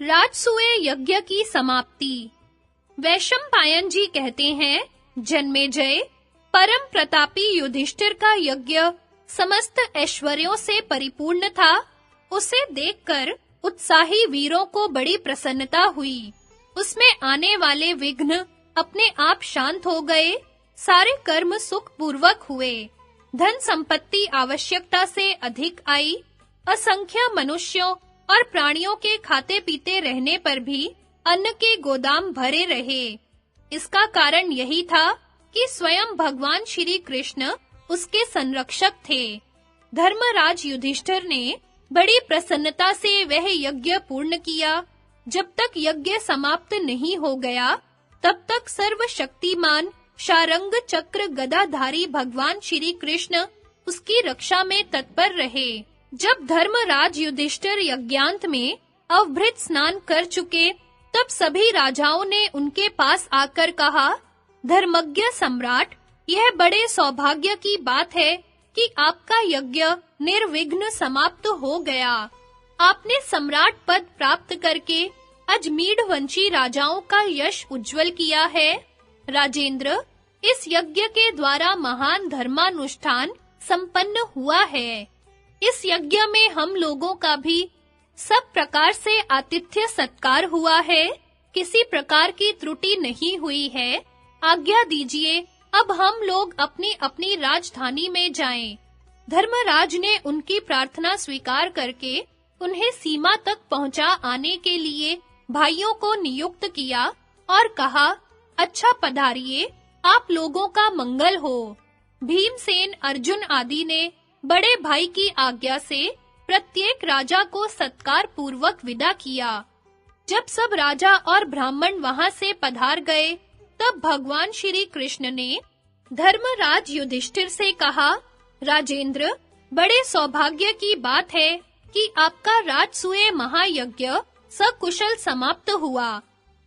राजसूय यज्ञ की समाप्ति। वैशंपायन जी कहते हैं, जन्मेजय, परम प्रतापी युधिष्ठिर का यज्ञ समस्त ऐश्वर्यों से परिपूर्ण था। उसे देखकर उत्साही वीरों को बड़ी प्रसन्नता हुई। उसमें आने वाले विघ्न अपने आप शांत हो गए। सारे कर्म सुख पूर्वक हुए। धन संपत्ति आवश्यकता से अधिक आई। असंख्य मनुष्यों और प्राणियों के खाते पीते रहने पर भी अन्न के गोदाम भरे रहे। इसका कारण यही था कि स्वयं भगवान श्री कृष्ण उसके संरक्षक थे। धर्मराज युधिष्ठिर ने बड़ी प्रसन्नता से वह यज्ञ पूर्ण किया। जब तक यज्ञ समाप्त नहीं हो गया, तब तक सर्वशक्तिमान शारंग चक्र गदाधारी भगवान श्री कृष्ण उसकी रक्षा में तत्पर रहे। जब धर्मराज युधिष्ठिर यज्ञांत में अवभृत स्नान कर चुके, तब सभी राजाओं ने उनके पास आकर कहा, धर्मज्ञ सम्राट, यह बड़े सौभाग्य की बात है कि आपका यज्ञ निर्विघ्न समाप्त हो गया। आपने सम्राट पद प्राप्त करके अजमीढ़ वंशी राजाओं का यश उज्जवल किया है। राजेंद्र, इस यज्ञ के द्वारा महान धर्मानुष्ठान संपन्न हुआ है। इस यज्ञ में हम लोगों का भी सब प्रकार से आतिथ्य सत्कार हुआ है। किसी प्रकार की त्रुटि नहीं हुई है। आज्ञा दीजिए, अब हम लोग अपनी-अपनी राजधानी में जाएं। धर्मराज ने उनकी प्रार्थना स्वीकार करके उन्हें सीमा तक पहुंचा आने के लिए भाइयों को नियुक्त किया और कहा, अच्छा पधारिए, आप लोगों का मंगल हो। भीमसेन, अर्जुन आदि ने बड़े भाई की आज्ञा से प्रत्येक राजा को सत्कार पूर्वक विदा किया। जब सब राजा और ब्राह्मण वहां से पधार गए, तब भगवान श्री कृष्ण ने धर्मराज युधिष्ठिर से कहा, राजेंद्र, बड़े सौभाग्य की बात है कि आपका राजसूय महायज्ञ सकुशल समाप्त हुआ।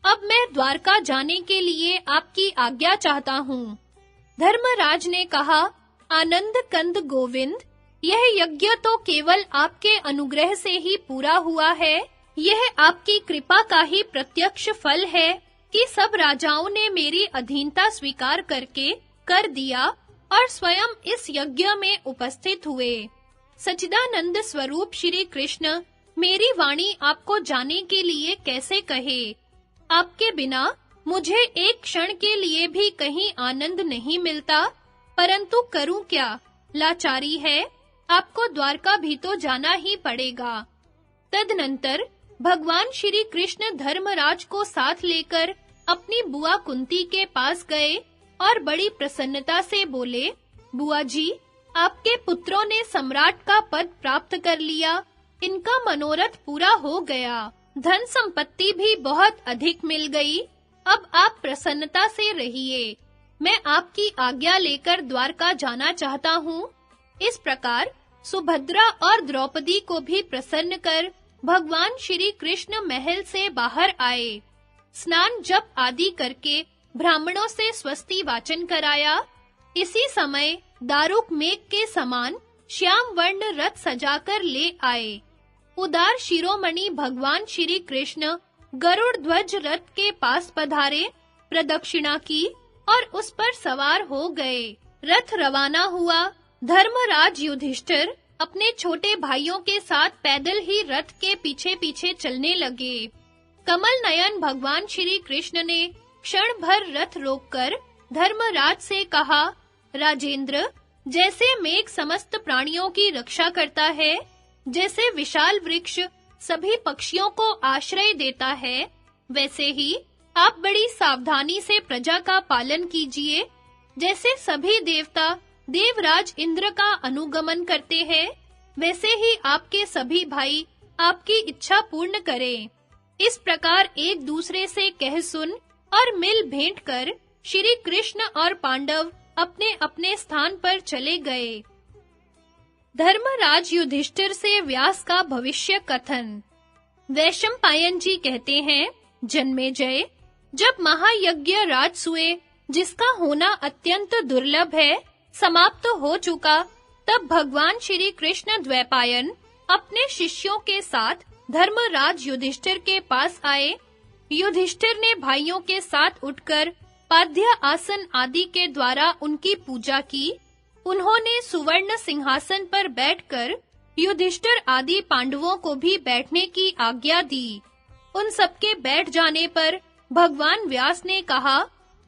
अब मैं द्वारका जाने के लिए आपकी आज्ञा चाहता हूँ। धर्मराज ने कहा, आनंद कंद गोविंद, यह यज्ञ तो केवल आपके अनुग्रह से ही पूरा हुआ है। यह आपकी कृपा का ही प्रत्यक्ष फल है कि सब राजाओं ने मेरी अधीनता स्वीकार करके कर दिया और स्वयं इस यज्ञ में उपस्थित हुए। सच्चिदानंद स्वरूप श्री कृष्ण मेरी वाणी आपको जाने के लिए कैसे कहे। आपके बिना मुझे एक क्षण के लिए भी कहीं आनंद नहीं मिलता, परंतु करूं क्या, लाचारी है। आपको द्वारका भी तो जाना ही पड़ेगा। तदनंतर भगवान श्री कृष्ण धर्मराज को साथ लेकर अपनी बुआ कुंती के पास गए और बड़ी प्रसन्नता से बोले, बुआ जी, आपके पुत्रों ने सम्राट का पद प्राप्त कर लिया। इनका मनोरथ पूरा हो गया। धन संपत्ति भी बहुत अधिक मिल गई। अब आप प्रसन्नता से रहिए। मैं आपकी आज्ञा लेकर द्वारका जाना चाहता हूँ। इस प्रकार सुभद्रा और द्रौपदी को भी प्रसन्न कर भगवान श्री कृष्ण महल से बाहर आए। स्नान जप आदि करके ब्राह्मणों से स्वस्ति वाचन कराया। इसी समय दारुक मेघ के समान श्याम वर्ण रथ सजाकर ले आए। उदार शिरोमणि भगवान श्री कृष्ण गरुड़ ध्वज रथ के पास पधारे, प्रदक्षिणा की और उस पर सवार हो गए। रथ रवाना हुआ। धर्मराज युधिष्ठिर अपने छोटे भाइयों के साथ पैदल ही रथ के पीछे-पीछे चलने लगे। कमल नयन भगवान श्री कृष्ण ने क्षण भर रथ रोककर धर्मराज से कहा, राजेंद्र, जैसे मेघ समस्त प्राणियों की रक्षा करता है, जैसे विशाल वृक्ष सभी पक्षियों को आश्रय देता है, वैसे ही आप बड़ी सावधानी से प्रजा का पालन कीजिए। जैसे सभी देवता देवराज इंद्र का अनुगमन करते हैं, वैसे ही आपके सभी भाई आपकी इच्छा पूर्ण करें। इस प्रकार एक दूसरे से कह सुन और मिल भेंट कर श्री कृष्ण और पांडव अपने-अपने स्थान पर चले गए। धर्मराज युधिष्ठिर से व्यास का भविष्य कथन। वैशंपायन जी कहते हैं, जन्मेजय, जब महायज्ञ राजसूय, जिसका होना अत्यंत दुर्लभ है, समाप्त हो चुका, तब भगवान श्री कृष्ण द्वैपायन अपने शिष्यों के साथ धर्मराज युधिष्ठिर के पास आए। युधिष्ठिर ने भाइयों के साथ उठकर पाद्य आसन आदि के द्वारा उनकी पूजा की। उन्होंने सुवर्ण सिंहासन पर बैठकर युधिष्ठिर आदि पांडवों को भी बैठने की आज्ञा दी। उन सबके बैठ जाने पर भगवान व्यास ने कहा,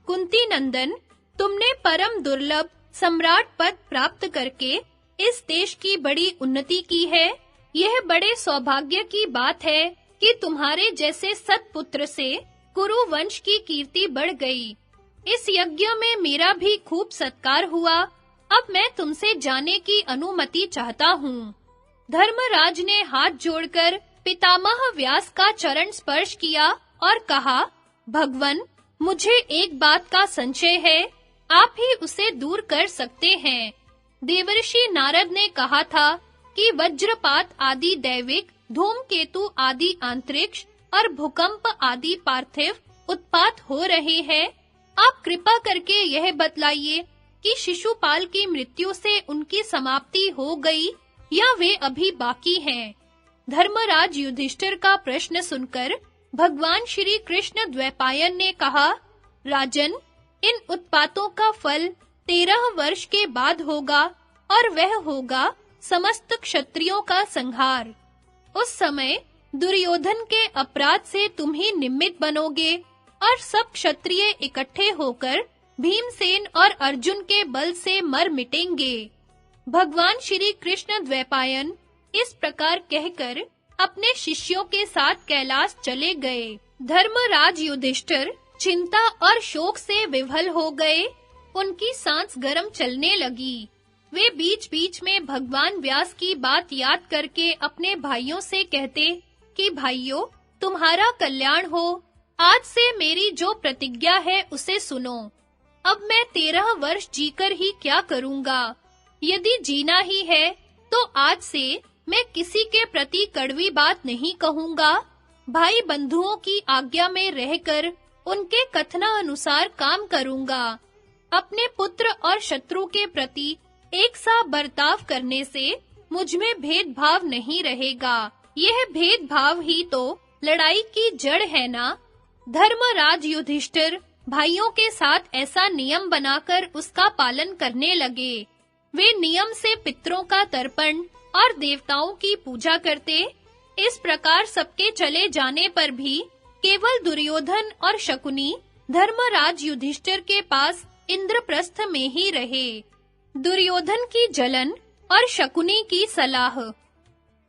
कुंती नंदन, तुमने परम दुर्लभ सम्राट पद प्राप्त करके इस देश की बड़ी उन्नति की है। यह बड़े सौभाग्य की बात है कि तुम्हारे जैसे सत्पुत्र से कुरु वंश की कीर्ति बढ़ गई। इस यज्ञ में मेरा भी खूब सत्कार हुआ। अब मैं तुमसे जाने की अनुमति चाहता हूँ। धर्मराज ने हाथ जोड़कर पितामह व्यास का चरण स्पर्श किया और कहा, भगवन, मुझे एक बात का संशय है, आप ही उसे दूर कर सकते हैं। देवर्षि नारद ने कहा था कि वज्रपात आदि दैविक, धूमकेतु आदि अंतरिक्ष और भूकंप आदि पार्थिव उत्पात हो रहे हैं। आप कृपा करके यह बतलाइए कि शिशुपाल की मृत्यु से उनकी समाप्ति हो गई या वे अभी बाकी हैं। धर्मराज युधिष्ठिर का प्रश्न सुनकर भगवान श्री कृष्ण द्वैपायन ने कहा, राजन, इन उत्पातों का फल 13 वर्ष के बाद होगा और वह होगा समस्त क्षत्रियों का संहार। उस समय दुर्योधन के अपराध से तुम ही निमित्त बनोगे और सब क्षत्रिय इकट्ठे होकर भीमसेन और अर्जुन के बल से मर मिटेंगे। भगवान श्री कृष्ण द्वैपायन इस प्रकार कहकर अपने शिष्यों के साथ कैलाश चले गए। धर्मराज युधिष्ठिर चिंता और शोक से विह्वल हो गए। उनकी सांस गर्म चलने लगी। वे बीच-बीच में भगवान व्यास की बात याद करके अपने भाइयों से कहते कि भाइयों, तुम्हारा कल्याण हो। आज से मेरी जो प्रतिज्ञा है उसे सुनो। अब मैं 13 वर्ष जीकर ही क्या करूंगा? यदि जीना ही है तो आज से मैं किसी के प्रति कड़वी बात नहीं कहूंगा। भाई बंधुओं की आज्ञा में रहकर उनके कथनानुसार काम करूंगा। अपने पुत्र और शत्रु के प्रति एक सा बर्ताव करने से मुझ में भेदभाव नहीं रहेगा। यह भेदभाव ही तो लड़ाई की जड़ है ना। धर्मराज युधिष्ठिर भाइयों के साथ ऐसा नियम बनाकर उसका पालन करने लगे। वे नियम से पितरों का तर्पण और देवताओं की पूजा करते। इस प्रकार सबके चले जाने पर भी केवल दुर्योधन और शकुनी धर्मराज युधिष्ठिर के पास इंद्रप्रस्थ में ही रहे। दुर्योधन की जलन और शकुनी की सलाह।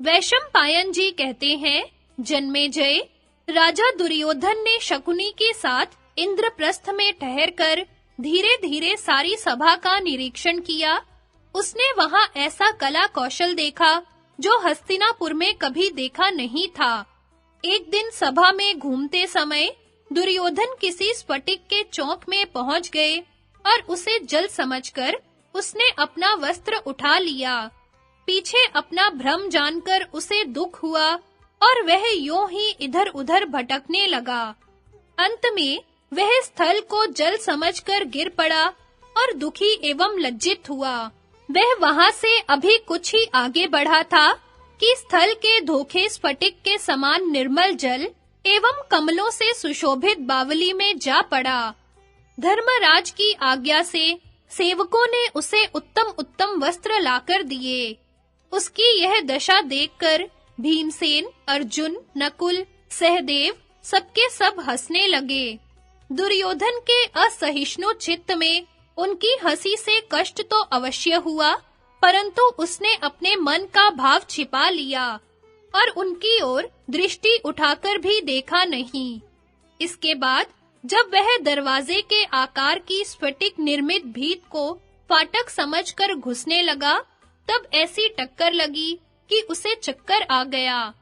वैशंपायन जी कहते हैं, जन्मेजय, राजा दुर्योधन ने शकुनी के साथ इंद्रप्रस्थ में ठहरकर धीरे-धीरे सारी सभा का निरीक्षण किया। उसने वहां ऐसा कला कौशल देखा जो हस्तिनापुर में कभी देखा नहीं था। एक दिन सभा में घूमते समय दुर्योधन किसी स्फटिक के चौक में पहुंच गए और उसे जल समझकर उसने अपना वस्त्र उठा लिया। पीछे अपना भ्रम जानकर उसे दुख हुआ और वह यूं ही इधर-उधर भटकने लगा। अंत में वह स्थल को जल समझकर गिर पड़ा और दुखी एवं लज्जित हुआ। वह वहां से अभी कुछ ही आगे बढ़ा था कि स्थल के धोखे स्फटिक के समान निर्मल जल एवं कमलों से सुशोभित बावली में जा पड़ा। धर्मराज की आज्ञा से सेवकों ने उसे उत्तम-उत्तम वस्त्र लाकर दिए। उसकी यह दशा देखकर भीमसेन, अर्जुन, नकुल, सहदेव सबके सब हंसने लगे। दुर्योधन के असहिष्णु चित्त में उनकी हंसी से कष्ट तो अवश्य हुआ, परंतु उसने अपने मन का भाव छिपा लिया और उनकी ओर दृष्टि उठाकर भी देखा नहीं। इसके बाद जब वह दरवाजे के आकार की स्फटिक निर्मित भीत को फाटक समझकर घुसने लगा, तब ऐसी टक्कर लगी कि उसे चक्कर आ गया।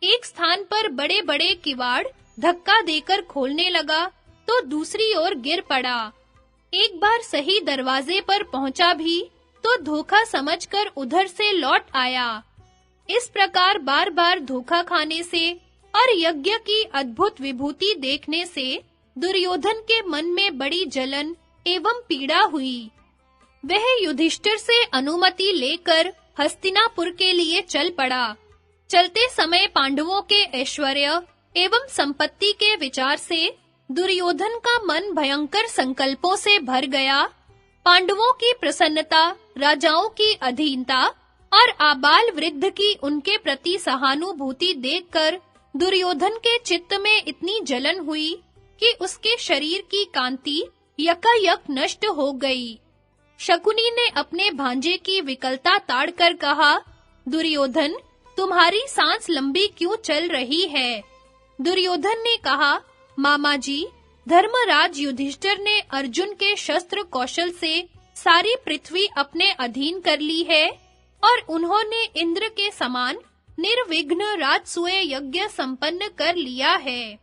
एक स्थान पर बड़े-बड़े किवाड़ धक्का देकर खोलने लगा तो दूसरी ओर गिर पड़ा। एक बार सही दरवाजे पर पहुंचा भी तो धोखा समझकर उधर से लौट आया। इस प्रकार बार-बार धोखा खाने से और यज्ञ की अद्भुत विभूति देखने से दुर्योधन के मन में बड़ी जलन एवं पीड़ा हुई। वह युधिष्ठिर से अनुमति लेकर हस्तिनापुर के लिए चल पड़ा। चलते समय पांडवों के ऐश्वर्य एवं संपत्ति के विचार से दुर्योधन का मन भयंकर संकल्पों से भर गया। पांडवों की प्रसन्नता, राजाओं की अधीनता और आबाल वृद्ध की उनके प्रति सहानुभूति देखकर दुर्योधन के चित्त में इतनी जलन हुई कि उसके शरीर की कांति यकायक नष्ट हो गई। शकुनी ने अपने भांजे की विकलता ताड़कर कहा, दुर्योधन, तुम्हारी सांस लंबी क्यों चल रही है? दुर्योधन ने कहा, मामा जी, धर्मराज युधिष्ठिर ने अर्जुन के शस्त्र कौशल से सारी पृथ्वी अपने अधीन कर ली है और उन्होंने इंद्र के समान निर्विघ्न राजसूय यज्ञ संपन्न कर लिया है।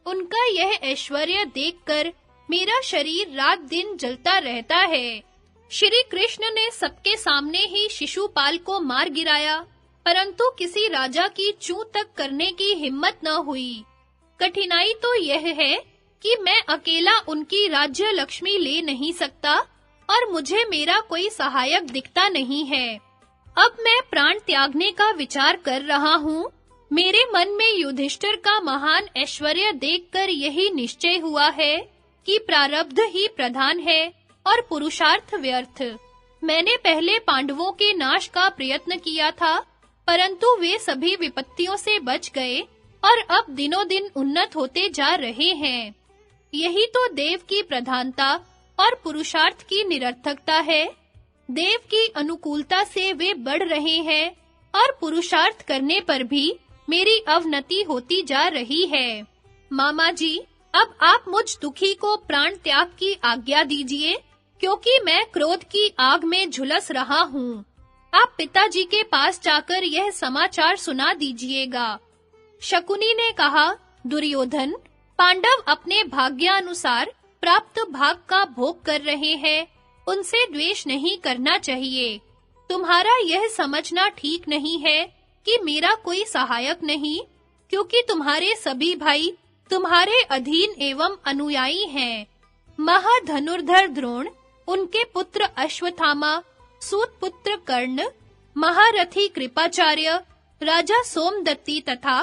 उनका यह ऐश्वर्य देखकर मेरा शरीर रात दिन जलता रहता है। श्री कृष्ण ने सबके सामने ही शिशुपाल को मार गिराया, परंतु किसी राजा की चूं तक करने की हिम्मत न हुई। कठिनाई तो यह है कि मैं अकेला उनकी राज्य लक्ष्मी ले नहीं सकता और मुझे मेरा कोई सहायक दिखता नहीं है। अब मैं प्राण त्यागने का विचार कर रहा हूँ। मेरे मन में युधिष्ठिर का महान ऐश्वर्य देखकर यही निश्चय हुआ है कि प्रारब्ध ही प्रधान है और पुरुषार्थ व्यर्थ। मैंने पहले पांडवों के नाश का प्रयत्न किया था, परंतु वे सभी विपत्तियों से बच गए और अब दिनों-दिन उन्नत होते जा रहे हैं। यही तो देव की प्रधानता और पुरुषार्थ की निरर्थकता है। देव की अनुकूलता से वे बढ़ रहे हैं और पुरुषार्थ करने पर भी मेरी अवनति होती जा रही है। मामा जी, अब आप मुझ दुखी को प्राण त्याग की आज्ञा दीजिए, क्योंकि मैं क्रोध की आग में झुलस रहा हूँ। आप पिताजी के पास जाकर यह समाचार सुना दीजिएगा। शकुनी ने कहा, दुर्योधन, पांडव अपने भाग्यानुसार प्राप्त भाग का भोग कर रहे हैं, उनसे द्वेष नहीं करना चाहिए। तुम्हारा यह समझना ठीक नहीं है कि मेरा कोई सहायक नहीं, क्योंकि तुम्हारे सभी भाई तुम्हारे अधीन एवं अनुयायी हैं। महाधनुर्धर द्रोण, उनके पुत्र अश्वत्थामा, सूत पुत्र कर्ण, महारथी कृपाचार्य, राजा सोमदत्ती तथा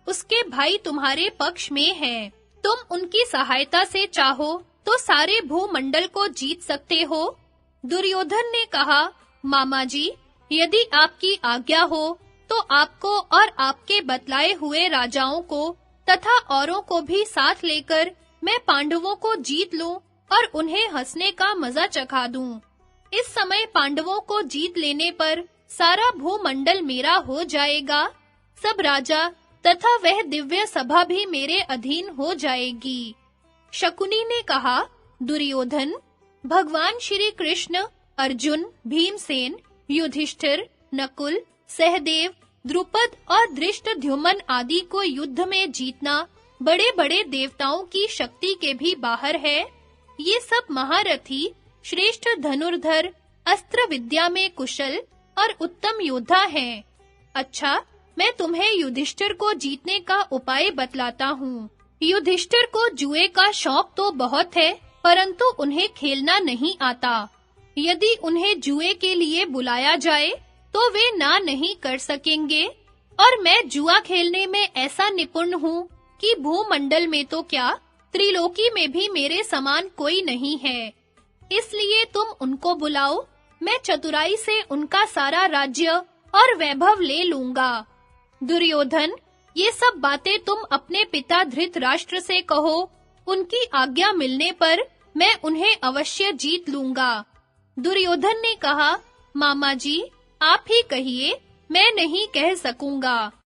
उसके भाई तुम्हारे पक्ष में हैं। तुम उनकी सहायता से चाहो तो सारे भूमंडल को जीत सकते हो। दुर्योधन ने कहा, मामा जी, यदि आपकी आज्ञा हो तो आपको और आपके बतलाए हुए राजाओं को तथा औरों को भी साथ लेकर मैं पांडवों को जीत लूं और उन्हें हंसने का मजा चखा दूं। इस समय पांडवों को जीत लेने पर सारा भूमंडल मेरा हो जाएगा। सब राजा तथा वह दिव्य सभा भी मेरे अधीन हो जाएगी। शकुनी ने कहा, दुर्योधन, भगवान श्री कृष्ण अर्जुन, भीमसेन, युधिष्ठिर, नकुल, सहदेव, द्रुपद और धृष्टद्युम्न आदि को युद्ध में जीतना बड़े-बड़े देवताओं की शक्ति के भी बाहर है। ये सब महारथी, श्रेष्ठ धनुर्धर, अस्त्र विद्या में कुशल और उत्तम योद्धा हैं। अच्छा, मैं तुम्हें युधिष्ठिर को जीतने का उपाय बतलाता हूँ। युधिष्ठिर को जुए का शौक तो बहुत है, परंतु उन्हें खेलना नहीं आता। यदि उन्हें जुए के लिए बुलाया जाए तो वे ना नहीं कर सकेंगे, और मैं जुआ खेलने में ऐसा निपुण हूँ कि भूमंडल में तो क्या, त्रिलोकी में भी मेरे समान कोई नहीं है। इसलिए तुम उनको बुलाओ, मैं चतुराई से उनका सारा राज्य और वैभव ले लूंगा। दुर्योधन, ये सब बातें तुम अपने पिता धृतराष्ट्र से कहो, उनकी आज्ञा मिलने पर मैं उन्हें अवश्य जीत लूंगा। दुर्योधन ने कहा, मामा जी, आप ही कहिए, मैं नहीं कह सकूंगा।